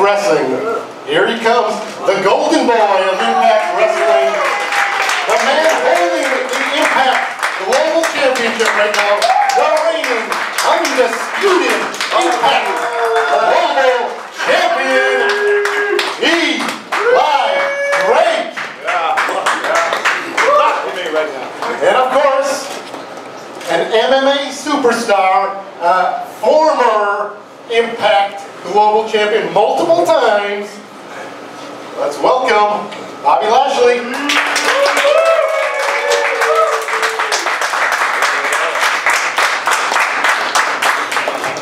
Wrestling. Here he comes, the golden boy of Impact Wrestling. The man holding the Impact Global Championship right now. The reigning, undisputed Impact Global Champion, Eli Drake. And of course, an MMA superstar, former Impact Global Champion multiple times. Let's welcome Bobby Lashely.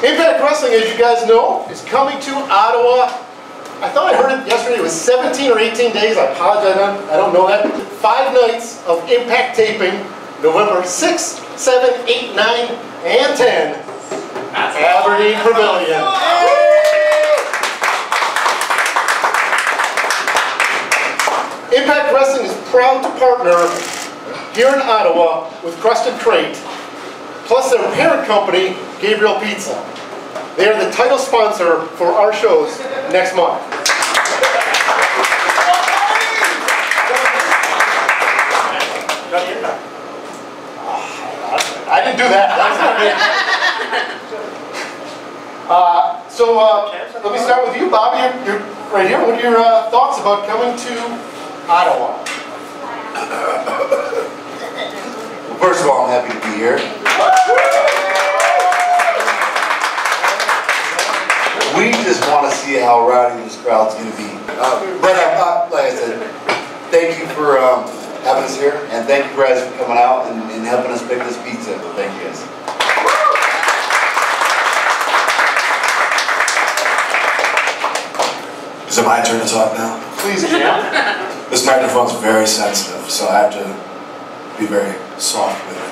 Impact Wrestling, as you guys know, is coming to Ottawa. I thought I heard it yesterday. It was 17 or 18 days. I apologize, I don't know that. 5 nights of Impact taping, November 6th, 7th, 8th, 9th, and 10th. Aberdeen Pavilion. Impact Wrestling is proud to partner here in Ottawa with Crust and Crate, plus their parent company, Gabriel Pizza. They are the title sponsor for our shows next month. I didn't do that. Let me start with you, Bobby. You're right here. What are your thoughts about coming to Ottawa? Well, first of all, I'm happy to be here. We just want to see how rowdy this crowd's going to be. But like I said, thank you for having us here, and thank you guys for coming out and helping us pick this pizza. Thank you guys. Is it my turn to talk now? Please, Jim. This microphone's very sensitive, so I have to be very soft with it.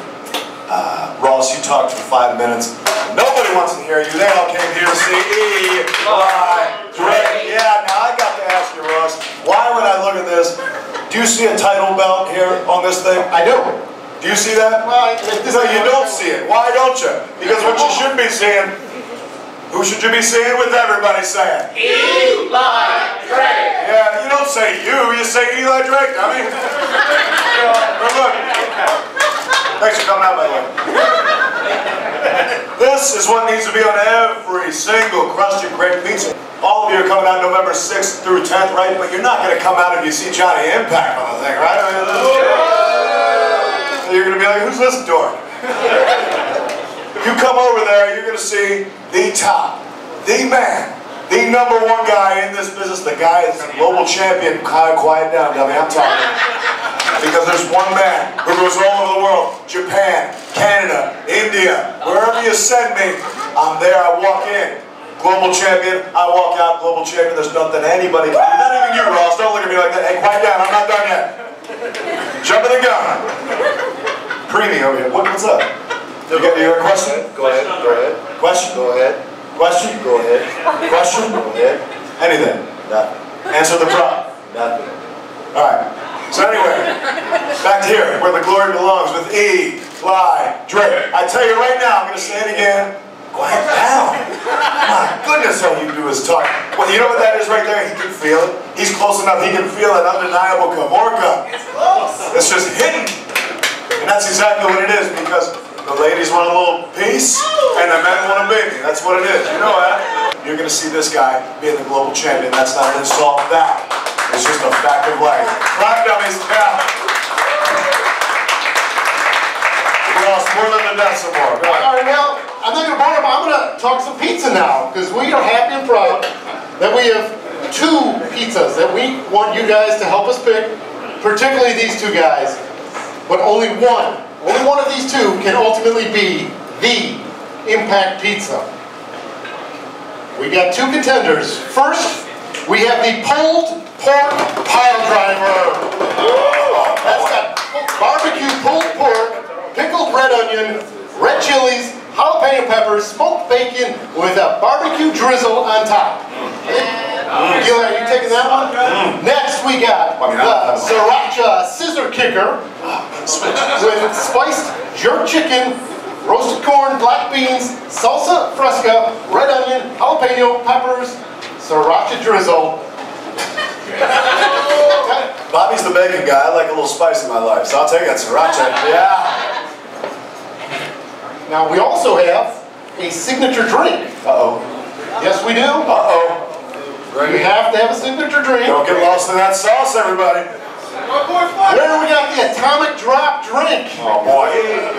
Ross, you talked for 5 minutes. Nobody wants to hear you. They all came here to see Eli Drake. Yeah, now I got to ask you, Ross, why when I look at this, do you see a title belt here on this thing? I do. Do you see that? Well, no, you don't see it. Why don't you? Because what you should be seeing, who should you be seeing with everybody saying? Eli Drake. Yeah, you don't say you say Eli Drake, I mean. But look, thanks for coming out, by the way. This is what needs to be on every single Crust and Crate pizza. All of you are coming out November 6th through 10th, right? But you're not going to come out if you see Johnny Impact on the thing, right? I mean, you're going to be like, who's this dork? You come over there, you're going to see the top, the man, the #1 guy in this business. The guy is global champion. Quiet down, dummy, I'm talking. Because there's one man who goes all over the world. Japan, Canada, India, wherever you send me, I'm there, I walk in. Global champion, I walk out, global champion. There's nothing anybody can do. Not even you, Ross. Don't look at me like that. Hey, quiet down, I'm not done yet. Jumping the gun. Preemie over here. What's up? You got a question? Go ahead. Go ahead. Question? Go ahead. Question? Go ahead. Question? Go ahead. Anything? Nothing. Answer the prompt. Nothing. Alright. So anyway, back to here, where the glory belongs, with Eli Drake. I tell you right now, I'm going to say it again. Quiet down. My goodness, all you do is talk. Well, you know what that is right there? He can feel it. He's close enough, he can feel an undeniable Kavorka. It's just hidden. And that's exactly what it is, because the ladies want a little piece, and the men want a baby. That's what it is. You know that? You're going to see this guy being the global champion. That's not an insult to that. It's just a fact of life. Clap, dummies. Yeah. Ross, more than the death some more. Go ahead. All right, now, I'm not going to bore him. I'm going to talk some pizza now, because we are happy and proud that we have 2 pizzas that we want you guys to help us pick, particularly these 2 guys. But only one of these 2 can ultimately be the Impact Pizza. We got 2 contenders. First, we have the pulled pork pile driver. That's got barbecue pulled pork, pickled red onion, red chilies, jalapeno peppers, smoked bacon with a barbecue drizzle on top. Gil, are you taking that one? Next, we got the sriracha scissor kicker with spiced jerk chicken, roasted corn, black beans, salsa fresca, red onion, jalapeno peppers, sriracha drizzle. Bobby's the bacon guy. I like a little spice in my life, so I'll take that sriracha. Yeah. Now we also have a signature drink. Uh-oh. Yes, we do. Uh-oh. You have to have a signature drink. Don't get lost in that sauce, everybody. Where do we got the atomic drop drink? Oh, boy.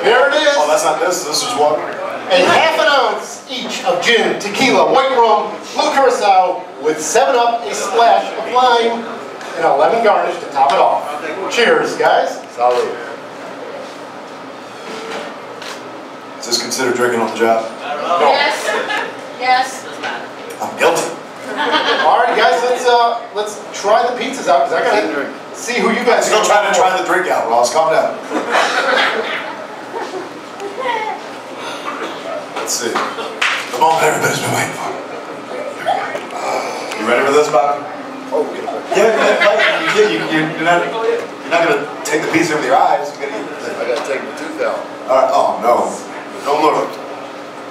There it is. Oh, that's not this. This is what? A half an ounce each of gin, tequila, white rum, blue curacao, with 7-Up, a splash of lime, and a lemon garnish to top it off. Cheers, guys. Salud. Is this considered drinking on the job? No. Yes. Yes. I'm guilty. All right, guys, let's try the pizzas out, because I gotta see who you guys Still trying to try the drink out, Ross. Calm down. Let's see. The moment everybody's been waiting for. You ready for this, Bobby? Oh, You're not gonna take the pizza with your eyes. You're gonna eat I gotta take my tooth out. All right. Oh no! Don't look.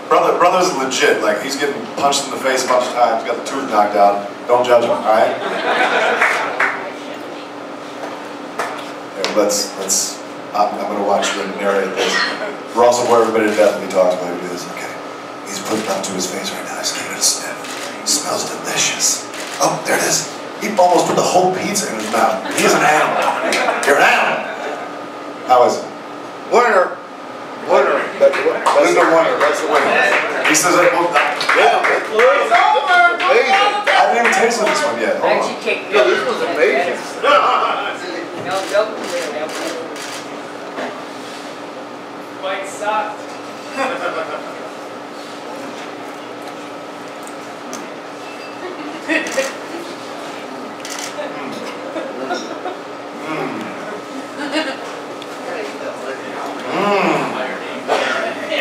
Brother's legit. Like he's getting punched in the face a bunch of times. Got the tooth knocked out. Don't judge him. All right. Yeah, let's. I'm gonna watch you narrate this. We're also bore everybody to death when he talks about it. We do this. Okay. He's putting it up to his face right now. He's giving it a sniff. It smells delicious. Oh, there it is. He almost put the whole pizza in his mouth. He's an animal. You're an animal. How is it? Winner. Winner. That's the winner. That's the winner. He says that. Well, Yeah, it's over. Amazing. I didn't even taste this one yet. Hold on. Yeah, this was amazing. Quite soft.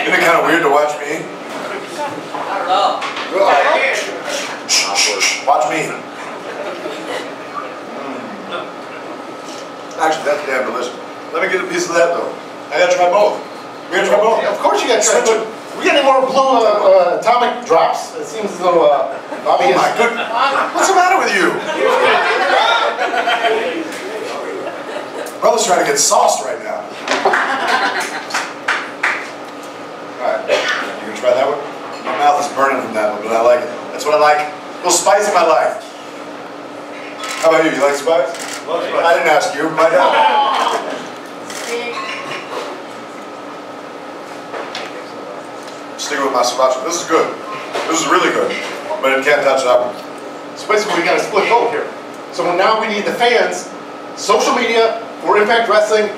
Isn't it kind of weird to watch me? I don't know. Shh. Watch me. Actually, that's damn delicious. Let me get a piece of that though. I gotta try both. We gotta try both. Of course you got to try it. We got any more blue atomic drops? It seems as though Bobby Oh my goodness. What's the matter with you? Brother's trying to get sauced right now. Alright, you gonna try that one? My mouth is burning from that one, but I like it. That's what I like. A little spice in my life. How about you? You like spice? Love spice. I didn't ask you. My dad. Sticking with my sriracha. This is good. This is really good. But it can't touch that one. So basically we got a split vote here. So now we need the fans, social media, or Impact Wrestling,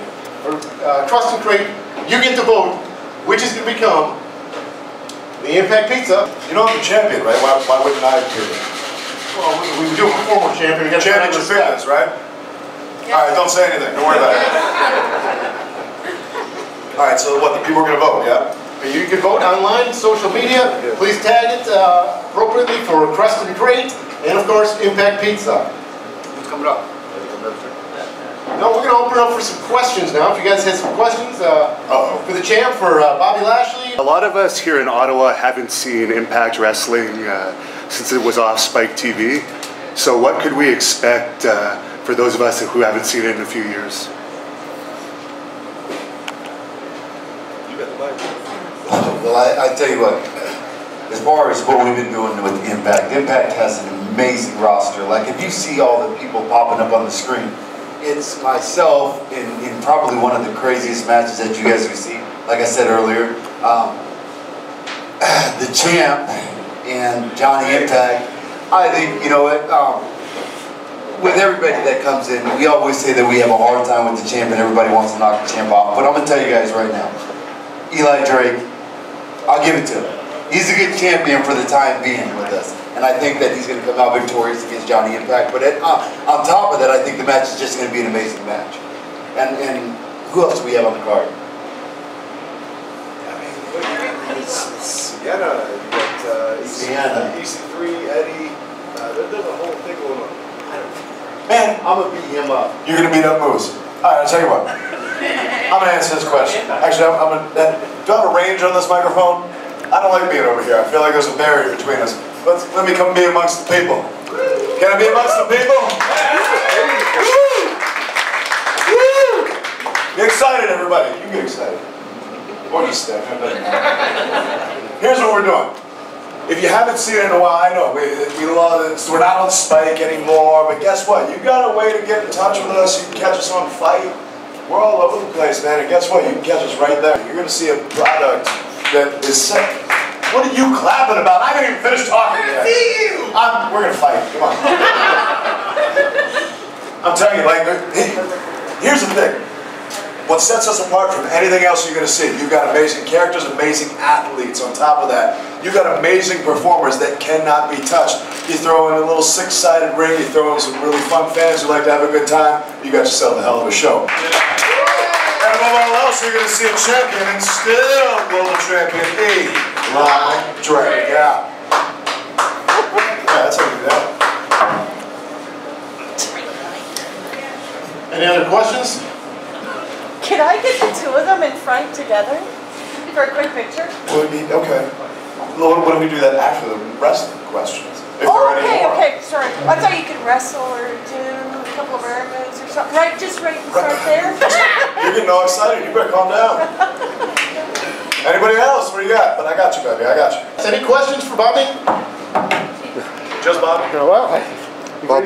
or Trust and Crate. You get to vote which is going to become the Impact Pizza. You know I'm the champion, right? Why wouldn't I appear? Well, we do have a former champion. We got Champion to fitness, right? Alright, don't say anything. Don't worry about it. Alright, so what? The people are going to vote, yeah? You can vote online, social media. Please tag it appropriately for Crust and Crate, and of course, Impact Pizza. Who's coming up? No, we're going to open up for some questions now. If you guys had some questions for the champ, for Bobby Lashely. A lot of us here in Ottawa haven't seen Impact Wrestling since it was off Spike TV. So what could we expect for those of us who haven't seen it in a few years? Well, I tell you what, as far as what we've been doing with Impact has an amazing roster. Like if you see all the people popping up on the screen, it's myself in probably one of the craziest matches that you guys can see. Like I said earlier, the champ and Johnny Impact. I think, you know what, with everybody that comes in, we always say that we have a hard time with the champ and everybody wants to knock the champ off. But I'm going to tell you guys right now, Eli Drake, I'll give it to him. He's a good champion for the time being with us. And I think that he's going to come out victorious against Johnny Impact. But on top of that, I think the match is just going to be an amazing match. And who else do we have on the card? Sienna, you got Sienna. EC3, Eddie. There's a whole thing going on. Man, I'm going to beat him up. You're going to beat up Moose. Alright, I'll tell you what. I'm going to answer this question. Actually, do I have a range on this microphone? I don't like being over here. I feel like there's a barrier between us. Let me come be amongst the people. Can I be amongst the people? Woo! Woo! Get excited, everybody. You get excited. Or just stand. Here's what we're doing. If you haven't seen it in a while, I know we love it. We're not on Spike anymore, but guess what? You got a way to get in touch with us. You can catch us on Fight. We're all over the place, man. And guess what? You can catch us right there. You're going to see a product that is sick. What are you clapping about? I haven't even finished talking yet. We're going to fight. Come on. I'm telling you, like, here's the thing. What sets us apart from anything else you're going to see, you've got amazing characters, amazing athletes on top of that. You've got amazing performers that cannot be touched. You throw in a little six-sided ring, you throw in some really fun fans who like to have a good time, you got yourself a hell of a show. And above all else, you're going to see a champion and still global champion, Eli Drake. Yeah. Yeah, that's how you do that. Any other questions? Can I get the two of them in front together for a quick picture? Okay. What if we do that after the wrestling questions? If Oh, there are any okay, more. okay, sorry. I thought you could wrestle or do a couple of air moves or something. Right, just right in front there. You're getting all excited. You better calm down. Anybody else? What do you got? But I got you, baby. I got you. Any questions for Bobby? Just Bobby? Oh, well,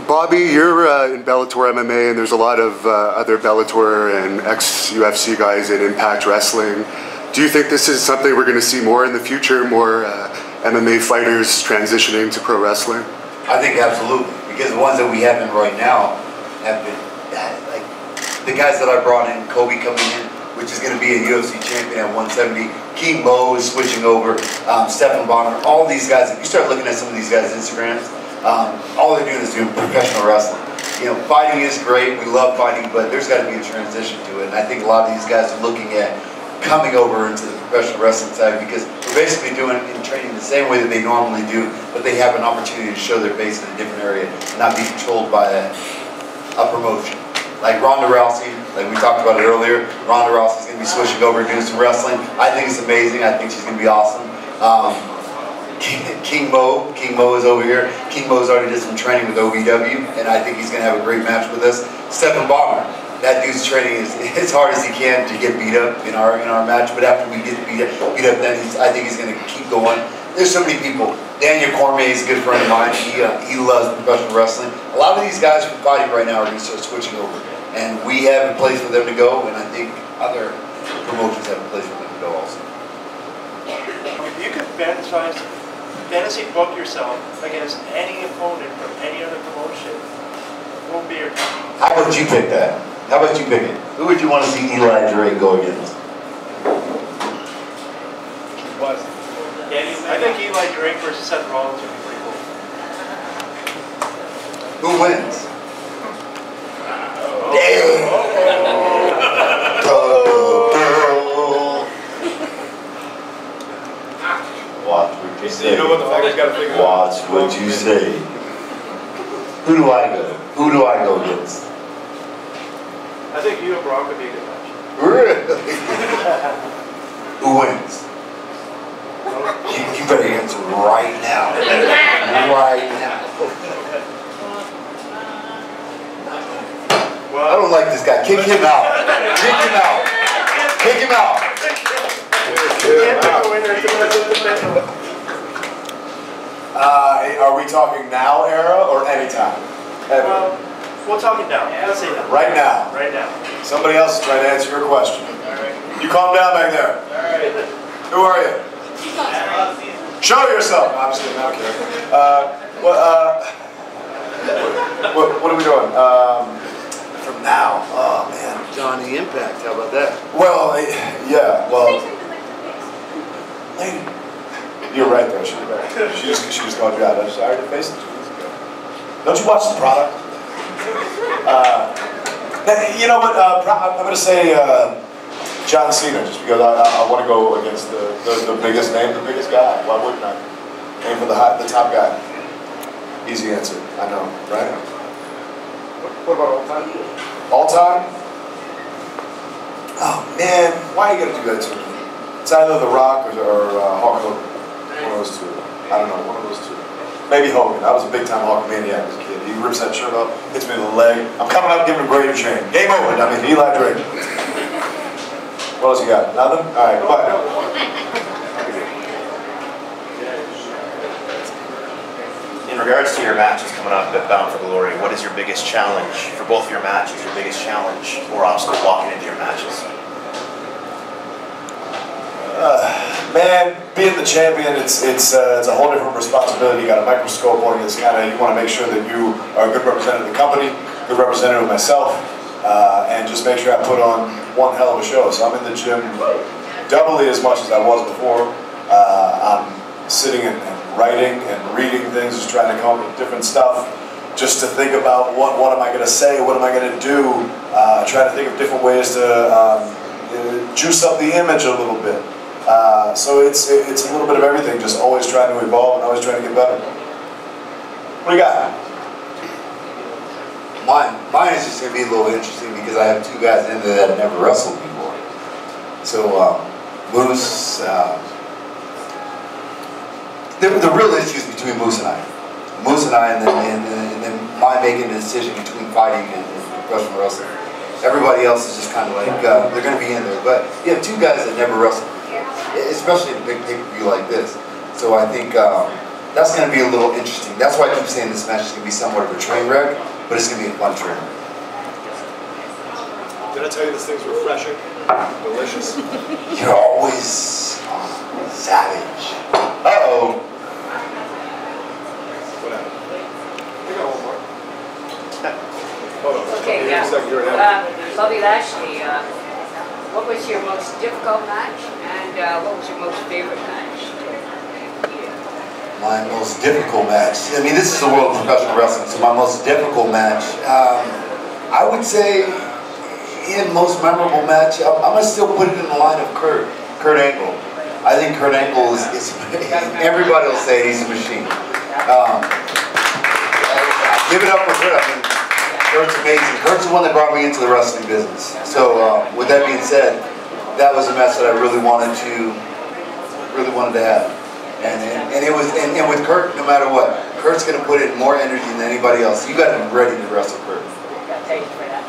Bobby, you're in Bellator MMA, and there's a lot of other Bellator and ex-UFC guys in Impact Wrestling. Do you think this is something we're going to see more in the future, more MMA fighters transitioning to pro wrestling? I think absolutely, because the ones that we have in right now have been, like, the guys that I brought in, Kobe coming in, which is going to be a UFC champion at 170, King Mo is switching over, Stephan Bonner, all these guys. If you start looking at some of these guys' Instagrams, all they're doing is doing professional wrestling. You know, fighting is great, we love fighting, but there's got to be a transition to it. And I think a lot of these guys are looking at coming over into the professional wrestling side, because we're basically doing in training the same way that they normally do, but they have an opportunity to show their base in a different area and not be controlled by a promotion. Like Ronda Rousey, like we talked about it earlier, Ronda Rousey's going to be switching over and doing some wrestling. I think it's amazing. I think she's going to be awesome. King Mo is over here. King Mo's already did some training with OVW, and I think he's going to have a great match with us. Stephan Bonner, that dude's training as hard as he can to get beat up in our match, but after we get beat up, then I think he's going to keep going. There's so many people. Daniel Cormier is a good friend of mine. He loves professional wrestling. A lot of these guys from fighting right now are going to start switching over, and we have a place for them to go, and I think other promotions have a place for them to go also. If you could fantasy book yourself against any opponent from any other promotion, what would be your top? How about you pick that? How about you pick it? Who would you want to see Eli Drake go against? I think Eli Drake versus Seth Rollins would be pretty cool. Who wins? Watch what you say. You know what the fuck he's got to figure out? Watch what you say. Who do I go? Who do I go against? I think you and Brock would be a good match. Really? Who wins? You better answer right now. Right now. Well, I don't like this guy. Kick him out. Kick him out. Kick him out. Are we talking now era or anytime? Ever? we're talking down. Let's say that. Right now. Right now. Somebody else is trying to answer your question. Alright. You calm down back there. Alright. Who are you? Show yourself. No, I'm just kidding. I don't care. What are we doing? From now. Oh man. Johnny Impact. How about that? Well, yeah. Well, lady. You're right though. She's right. She just called you out. I already faced it 2 weeks ago. Don't you watch the product? You know what? I'm going to say John Cena, just because I want to go against the biggest name, the biggest guy. Why wouldn't I? Aim for the top guy. Easy answer. I know, right? What about all time? All time? Oh man, why are you gonna do that to me? It's either The Rock or Hulk Hogan. One of those two. I don't know. One of those two. maybe Hogan. I was a big-time Hulkamaniac as a kid. He rips that shirt up, hits me in the leg. I'm coming up, giving him a greater chain. Game over. I mean, Eli Drake. What else you got? Nothing? All right, bye. In regards to your matches coming up at Bound for Glory, what is your biggest challenge for both of your matches? Your biggest challenge or obstacle walking into your matches? Man, being the champion, it's a whole different responsibility. You got a microscope on you. It's kind of, you want to make sure that you are a good representative of the company, good representative of myself, and just make sure I put on one hell of a show. So I'm in the gym doubly as much as I was before. I'm sitting and writing and reading things, just trying to come up with different stuff, just to think about what am I going to say, what am I going to do, trying to think of different ways to juice up the image a little bit. So it's a little bit of everything, just always trying to evolve and always trying to get better. What do you got? Mine is just going to be a little interesting because I have two guys in there that have never wrestled before. So Moose, the real issues between Moose and I, and then my making the decision between fighting and professional wrestling. Everybody else is just kind of like they're going to be in there, but you have two guys that never wrestled, especially in a big pay-per-view like this. So I think that's going to be a little interesting. That's why I keep saying this match is going to be somewhat of a train wreck, but it's going to be a fun train wreck. Did I tell you this thing's refreshing? Delicious. You're always savage. Uh-oh. Whatever. We got one more. Okay, yeah. Bobby Lashely, what was your most difficult match, and what was your most favorite match? My most difficult match. I mean, this is the world of professional wrestling, so my most difficult match. I would say, in most memorable match, I'm going to still put it in the line of Kurt Angle. I think Kurt Angle is everybody will say he's a machine. Give it up for Kurt. I mean, Kurt's amazing. Kurt's the one that brought me into the wrestling business. So with that being said, that was a match that I really wanted to have. And it was, and with Kurt, no matter what, Kurt's going to put in more energy than anybody else. You got to be ready to wrestle Kurt. Thank you for that.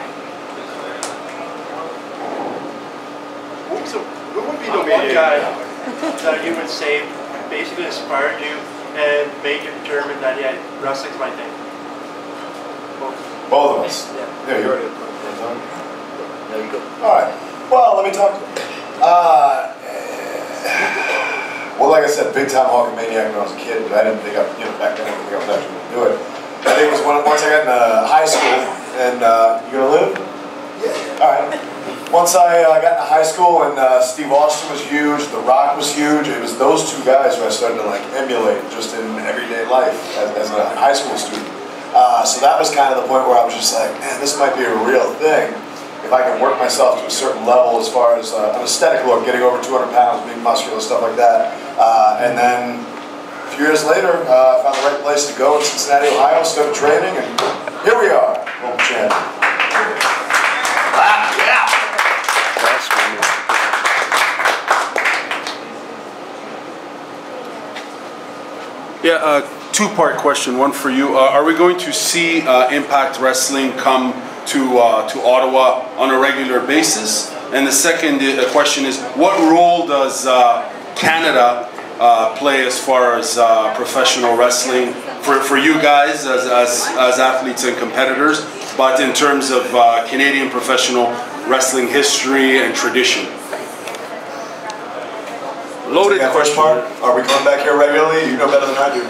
Who would be the one guy that you would say basically inspired you and made you determined that yeah, wrestling's my thing? Both of us. Yeah, you already have time. There you go. All right. Well, let me talk to you. Well, like I said, big time Hulkamaniac when I was a kid, but I didn't think back then I didn't think I was actually going to do it. I think it was once I got into high school, and you gonna live? Yeah. All right. Once I got into high school, and Steve Austin was huge, The Rock was huge. It was those two guys who I started to like emulate just in everyday life as a high school student. So that was kind of the point where I was just like, man, this might be a real thing. If I can work myself to a certain level as far as an aesthetic look, getting over 200 pounds, being muscular, stuff like that. And then a few years later, I found the right place to go in Cincinnati, Ohio, started training, and here we are, world champion. Wow, yeah. Yeah, two-part question. One for you. Are we going to see Impact Wrestling come to Ottawa on a regular basis? And the second question is, what role does Canada play as far as professional wrestling for you guys as athletes and competitors, but in terms of Canadian professional wrestling history and tradition? Loaded question. Are we coming back here regularly? You know better than I do.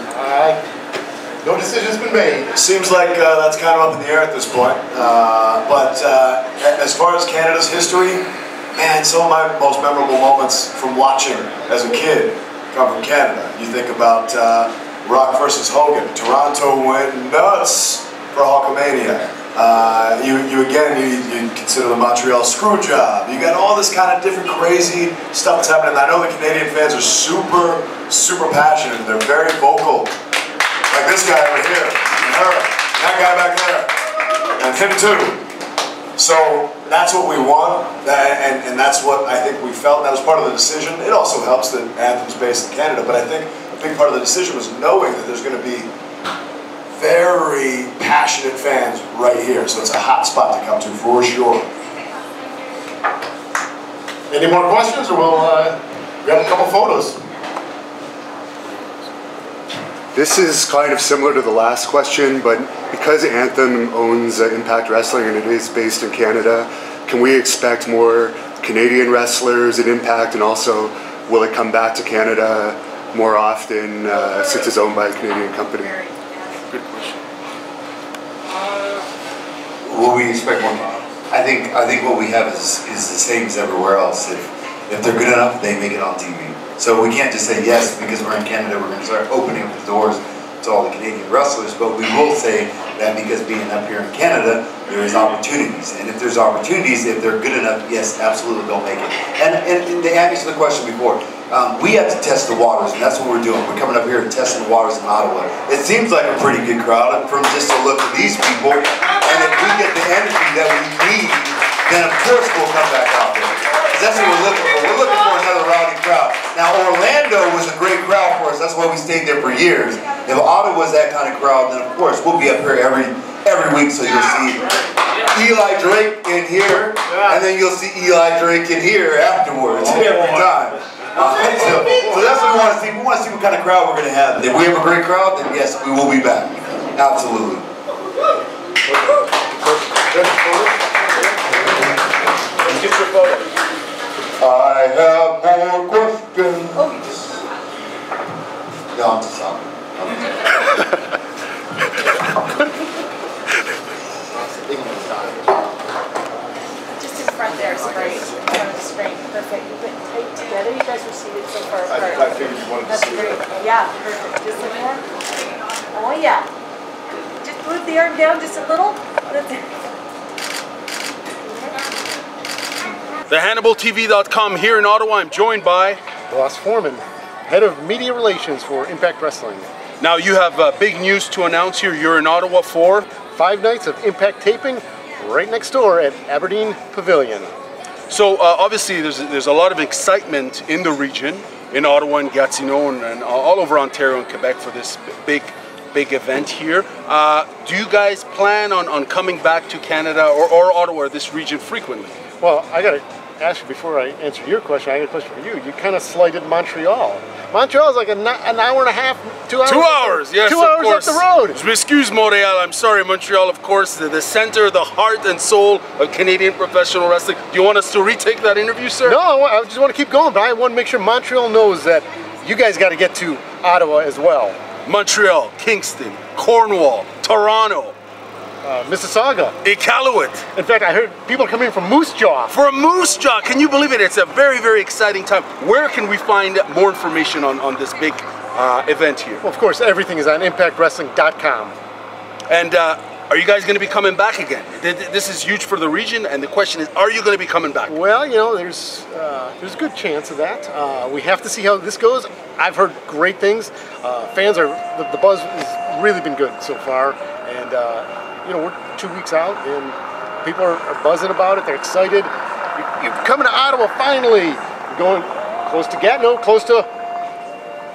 No decision's been made. It seems like that's kind of up in the air at this point. But as far as Canada's history, man, some of my most memorable moments from watching as a kid come from Canada. You think about Rock versus Hogan. Toronto went nuts for Hulkamania. You consider the Montreal Screwjob. You got all this kind of different crazy stuff that's happening. I know the Canadian fans are super, super passionate. They're very vocal. Like this guy over here, and her, and that guy back there, and him too. So that's what we want, and that's what I think we felt. That was part of the decision. It also helps that Anthem's based in Canada, but I think a big part of the decision was knowing that there's going to be very passionate fans right here, so it's a hot spot to come to for sure. Any more questions, or we'll grab a couple photos? This is kind of similar to the last question, but because Anthem owns Impact Wrestling and it is based in Canada, can we expect more Canadian wrestlers at Impact, and also will it come back to Canada more often since it's owned by a Canadian company? Good question. Will we expect more? I think what we have is the same as everywhere else. If they're good enough, they make it on TV. So we can't just say yes because we're in Canada, we're going to start opening up the doors to all the Canadian wrestlers, but we will say that because being up here in Canada, there is opportunities. And if there's opportunities, if they're good enough, yes, absolutely they'll make it. And to answer the question before, we have to test the waters, and that's what we're doing. We're coming up here and testing the waters in Ottawa. It seems like a pretty good crowd from just a look at these people, and if we get the energy that we need, then of course we'll come back out there. That's what we're looking for. We're looking for another rowdy crowd. Now, Orlando was a great crowd for us. That's why we stayed there for years. If Ottawa's that kind of crowd, then of course we'll be up here every week. So you'll see Eli Drake in here, and then you'll see Eli Drake in here afterwards every time. So that's what we want to see. We want to see what kind of crowd we're going to have. If we have a great crowd, then yes, we will be back. Absolutely. Let's get your photos. I have more questions. Oh, you just... No, I'm just sorry. Just in front there is great. That's great. Perfect. You've been tight together. You guys were seated so far apart. I figured you wanted to see great. it. Yeah, perfect. Just like that. Oh, yeah. Just move the arm down just a little. That's it. TheHannibalTV.com here in Ottawa. I'm joined by Ross Foreman, Head of Media Relations for Impact Wrestling. Now you have big news to announce here. You're in Ottawa for 5 nights of Impact taping right next door at Aberdeen Pavilion. So obviously there's a lot of excitement in the region, in Ottawa and Gatineau and all over Ontario and Quebec for this big event here. Do you guys plan on coming back to Canada or Ottawa or this region frequently? Well, I got to ask you before I answer your question, I got a question for you. You kind of slighted Montreal. Montreal is like an hour and a half, 2 hours. 2 hours, yes, 2 of hours course. up the road. Excuse Montreal, I'm sorry, Montreal, of course, the center, the heart and soul of Canadian professional wrestling. Do you want us to retake that interview, sir? No, I just want to keep going, but I want to make sure Montreal knows that you guys got to get to Ottawa as well. Montreal, Kingston, Cornwall, Toronto, Mississauga, Iqaluit. In fact, I heard people coming in from Moose Jaw. For a Moose Jaw, can you believe it? It's a very, very exciting time. Where can we find more information on this big event here? Well, of course, everything is on ImpactWrestling.com. And are you guys going to be coming back again? This is huge for the region, and the question is, are you going to be coming back? Well, you know, there's a good chance of that. We have to see how this goes. I've heard great things. Fans are, the buzz has really been good so far, and you know, we're 2 weeks out, and people are buzzing about it. They're excited. You're coming to Ottawa finally. You're going close to Gatineau, close to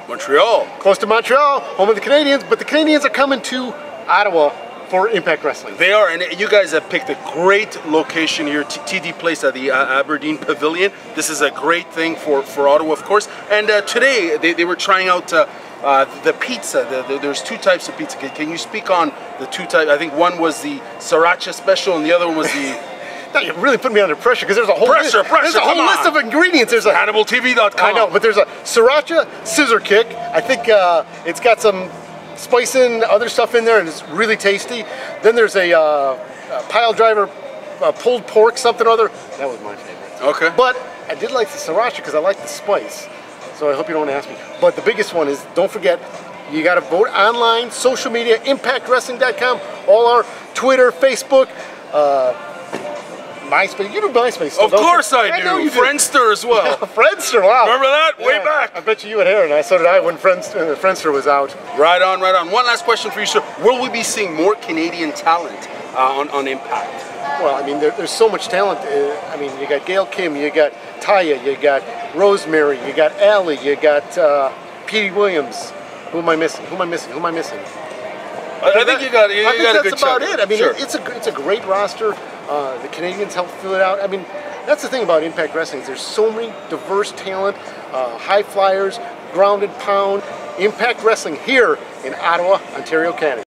Montreal. Close to Montreal, home of the Canadians, but the Canadians are coming to Ottawa for Impact Wrestling. They are, and you guys have picked a great location here, TD Place at the Aberdeen Pavilion. This is a great thing for Ottawa, of course. And today, they were trying out the pizza. There's 2 types of pizza. Can you speak on the 2 types? I think one was the Sriracha Special, and the other one was the... Now you really put me under pressure because there's a whole Pressure, there's a whole list of ingredients. There's a HannibalTV.com. I know, but there's a Sriracha Scissor Kick. I think it's got some spice and other stuff in there, and it's really tasty. Then there's a pile driver pulled pork, something or other. That was my favorite. Okay. But I did like the Sriracha because I like the spice. So I hope you don't ask me. But the biggest one is, don't forget, you got to vote online, social media, ImpactWrestling.com, all our Twitter, Facebook, MySpace. You do MySpace still, Of course I do. You Friendster as well. Friendster, wow. Remember that? Yeah. Way back. I bet you had hair, and so did I when Friendster was out. Right on, right on. One last question for you, sir. Will we be seeing more Canadian talent on Impact? Well, I mean, there's so much talent. I mean, you got Gail Kim, you got Taya, you got Rosemary, you got Allie, you got Petey Williams. Who am I missing? I think you got a good that's about chunk. it. I mean, Sure. it's a great roster. The Canadians help fill it out. I mean, that's the thing about Impact Wrestling. There's so many diverse talent, high flyers, ground and pound. Impact Wrestling here in Ottawa, Ontario, Canada.